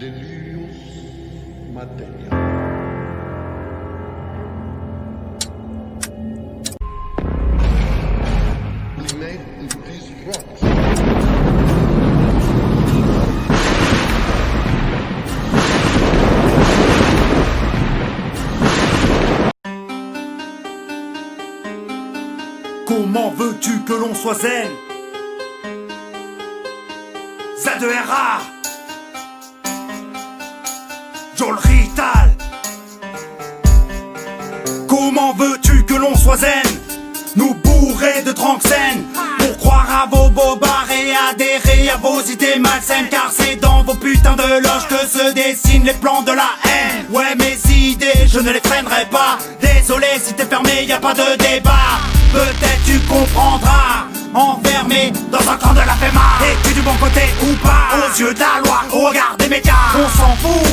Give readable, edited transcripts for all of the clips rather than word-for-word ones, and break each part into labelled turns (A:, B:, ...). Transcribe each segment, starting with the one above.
A: Delirious Materia. We made these rocks.
B: Comment veux-tu que l'on soit zen? Z2RA Joel Rital. Comment veux-tu que l'on soit zen? Nous bourrés de tranxène pour croire à vos bobards et adhérer à vos idées malsaines. Car c'est dans vos putains de loges que se dessinent les plans de la haine. Ouais, mes idées, je ne les freinerai pas. Désolé si t'es fermé, y a pas de débat. Peut-être tu comprendras, enfermé dans un camp de la FEMA. Es-tu du bon côté ou pas? Aux yeux de la loi, au regard des médias, on s'en fout,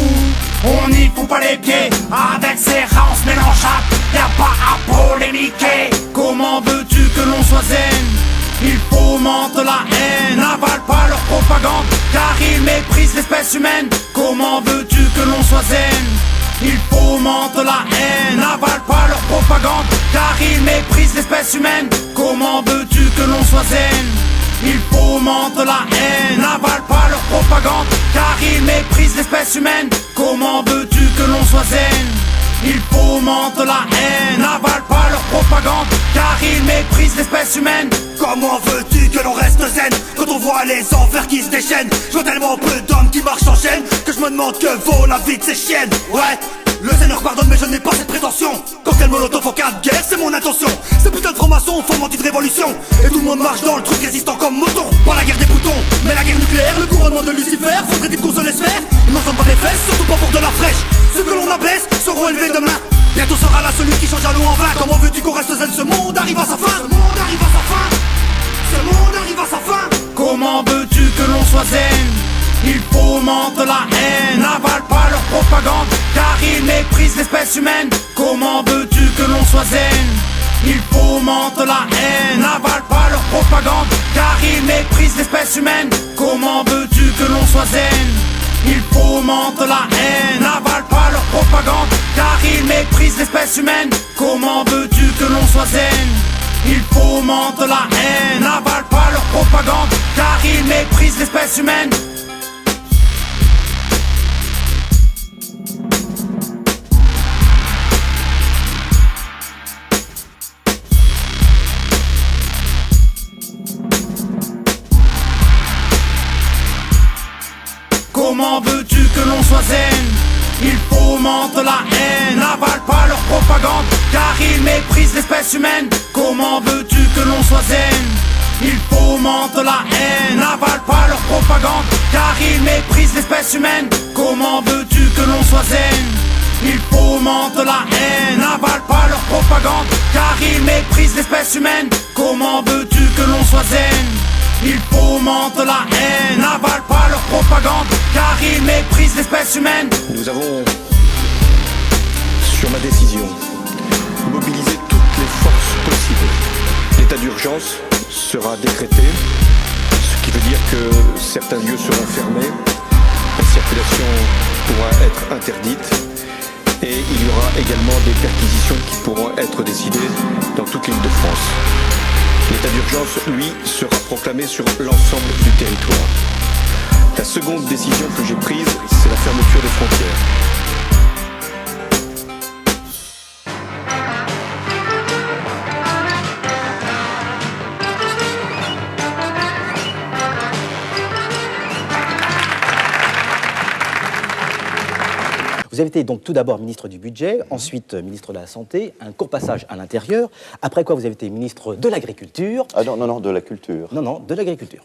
B: on n'y fout pas les pieds. Avec ces rats on se mélange, y'a pas à polémiquer. Comment veux-tu que l'on soit zen? Ils fomentent la haine, n'avalent pas leur propagande, car ils méprisent l'espèce humaine. Comment veux-tu que l'on soit zen? Ils fomentent la haine, n'avalent pas leur propagande, car ils méprisent l'espèce humaine. Comment veux-tu que l'on soit zen? Ils fomentent la haine, n'avalent pas leur propagande, car ils méprisent l'espèce humaine. Comment veux-tu que l'on soit zen? Ils fomentent la haine, n'avalent pas leur propagande, car ils méprisent l'espèce humaine.
C: Comment veux-tu que l'on reste zen quand on voit les enfers qui se déchaînent? Je vois tellement peu d'hommes qui marchent en chaîne que je me demande que vaut la vie de ces chiennes. Ouais, le zen leur pardonne mais je n'ai pas cette prétention. Cocktail molotov en cas de guerre, c'est mon intention. Ces putains de francs-maçons fomentent une révolution et tout le monde marche dans le truc résistant comme mouton. Pas la guerre des boutons, mais la guerre nucléaire, le couronnement de Lucifer. Faudrait-il qu'on se laisse faire? Ils n'en sont pas des fesses, surtout pas pour de la fraîche. Ceux que l'on abaisse seront élevés demain. Bientôt sera là celui qui change à l'eau en vin. Comment veux-tu qu'on reste zen? Ce monde arrive à sa fin. Ce monde arrive à sa fin. Ce monde arrive à sa fin.
B: Comment veux-tu que l'on soit zen? Ils fomentent la haine, n'avalent pas leur propagande, car ils méprisent l'espèce humaine. Comment veux-tu que l'on soit zen? Ils fomentent la haine, n'avalent pas leur propagande, car ils méprisent l'espèce humaine. Comment veux-tu que l'on soit zen? Ils fomentent la haine, n'avalent pas leur propagande, car ils méprisent l'espèce humaine. Comment veux-tu que l'on soit zen? Ils fomentent la haine, n'avalent pas leur propagande, car ils méprisent l'espèce humaine. Comment veux-tu que l'on soit zen? Ils fomentent la haine, n'avalent pas leur propagande, car ils méprisent l'espèce humaine. Comment veux-tu que l'on soit zen? Ils fomentent la haine, n'avalent pas leur propagande, car ils méprisent l'espèce humaine. Comment veux-tu que l'on soit zen? Ils fomentent la haine, n'avalent pas leur propagande, car ils méprisent l'espèce humaine. Comment veux-tu que l'on soit zen? Ils fomentent la haine, n'avalent pas leur propagande, car ils méprisent l'espèce humaine.
D: Nous avons, sur ma décision, mobilisé toutes les forces possibles. L'état d'urgence sera décrété, ce qui veut dire que certains lieux seront fermés, la circulation pourra être interdite, et il y aura également des perquisitions qui pourront être décidées dans toute l'île de France. L'état d'urgence, lui, sera proclamé sur l'ensemble du territoire. La seconde décision que j'ai prise, c'est la fermeture des frontières.
E: Vous avez été donc tout d'abord ministre du Budget, ensuite ministre de la Santé, un court passage à l'Intérieur, après quoi vous avez été ministre de l'Agriculture.
F: Ah non, non, non, de la culture.
E: Non, non, de l'Agriculture.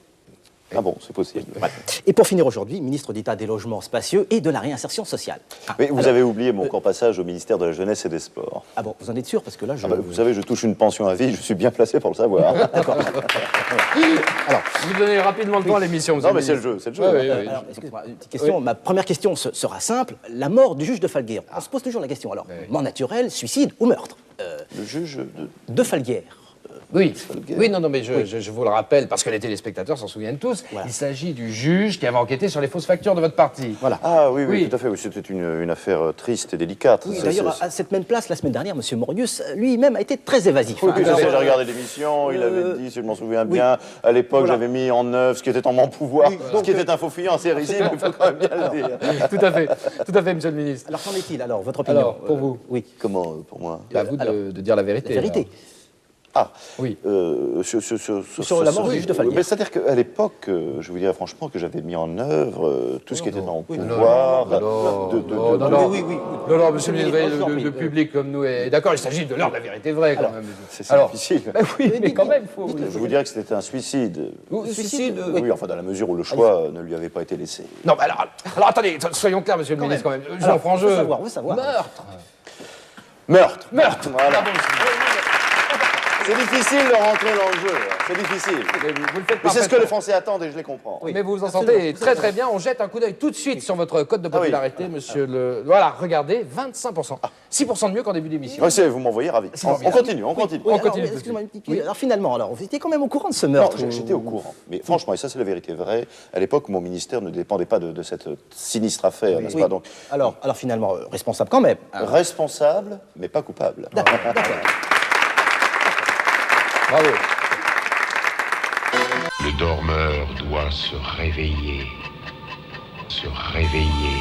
F: Ah bon, c'est possible.
E: Voilà. Et pour finir aujourd'hui, ministre d'État des Logements Spacieux et de la Réinsertion Sociale. Ah,
F: Mais vous avez oublié mon court passage au ministère de la Jeunesse et des Sports.
E: Ah bon, vous en êtes sûr? Parce que là, je...
F: Ah bah, vous savez, je touche une pension à vie, je suis bien placé pour le savoir.
E: D'accord. Alors,
G: Vous donnez rapidement le temps à l'émission.
F: Non, mais c'est le jeu, c'est le jeu.
G: Ouais, oui, oui.
E: alors, excusez-moi, une petite question. Ma première question sera simple. La mort du juge de Falguière. On se pose toujours la question. Alors, mort naturelle, suicide ou meurtre?
F: Le juge
E: De Falguière.
G: Oui, oui, non, mais je vous le rappelle, parce que les téléspectateurs s'en souviennent tous,
E: Voilà.
G: il s'agit du juge qui avait enquêté sur les fausses factures de votre parti.
E: Voilà.
F: Ah oui,
G: Oui.
F: tout à fait. Oui, c'était une affaire triste et délicate.
E: Oui,
F: Ça,
E: d'ailleurs,
F: c'est-
E: à cette même place, la semaine dernière, M. Morius lui-même a été très évasif.
F: Oui,
E: hein.
F: oui, je
E: Alors,
F: sais, j'ai regardé l'émission, il avait dit, si je m'en souviens
E: oui.
F: bien, à l'époque
E: Voilà.
F: j'avais mis en œuvre ce qui était en mon pouvoir,
E: Oui,
F: ce
E: donc,
F: qui était un faux fuyant assez risible, il faut quand même bien le dire.
G: Tout à fait, monsieur le ministre.
E: alors, qu'en est-il, alors, votre opinion
G: Alors, pour vous
E: Oui,
F: Comment, pour moi
G: À vous
E: alors,
G: de dire la vérité.
E: la vérité.
F: Ah,
G: Oui.
F: sur
E: la mort du juge de Falguière.
F: Mais c'est-à-dire qu'à l'époque, je vous dirais franchement que j'avais mis en œuvre tout ce qui était en
E: oui,
F: pouvoir.
G: Non, non, monsieur le ministre, le public comme nous est d'accord, il s'agit de l'heure de la vérité vraie quand même.
F: C'est
G: Alors,
F: difficile.
G: ben oui, mais quand même, faut.
F: Je vous dirais que c'était un suicide.
G: Suicide.
F: Oui, enfin, dans la mesure où le choix ne lui avait pas été laissé.
G: Non, mais alors attendez, soyons clairs, monsieur le ministre, quand même. Jean
E: Alors,
G: Frangeux.
E: on veut savoir.
G: Meurtre.
F: Meurtre.
G: Meurtre.
F: Voilà.
G: Ah bon,
F: C'est difficile de rentrer dans le jeu. C'est difficile.
G: vous le faites
F: Mais c'est ce que
G: parfaitement.
F: les Français attendent et je les comprends.
E: Oui.
G: Mais vous vous en
E: Absolument.
G: sentez très très bien. On jette un coup d'œil tout de suite sur votre code de
F: Ah oui.
G: popularité, monsieur le. Voilà, regardez, 25%. 6% de mieux qu'en début d'émission.
F: Ouais, vous m'envoyez ravi. On continue, on continue.
E: Oui, alors,
G: continue,
E: excusez-moi, une petite-
G: oui.
E: alors finalement, alors, vous étiez quand même au courant de ce
F: Non,
E: meurtre
F: j'étais au courant. Mais franchement, et ça c'est la vérité vraie, à l'époque, mon ministère ne dépendait pas de cette sinistre affaire, n'est-ce
E: Oui.
F: pas? Donc,
E: Alors finalement, responsable quand même. hein.
F: responsable, mais pas coupable.
E: D'accord.
G: Bravo.
H: Le dormeur doit se réveiller. Se réveiller.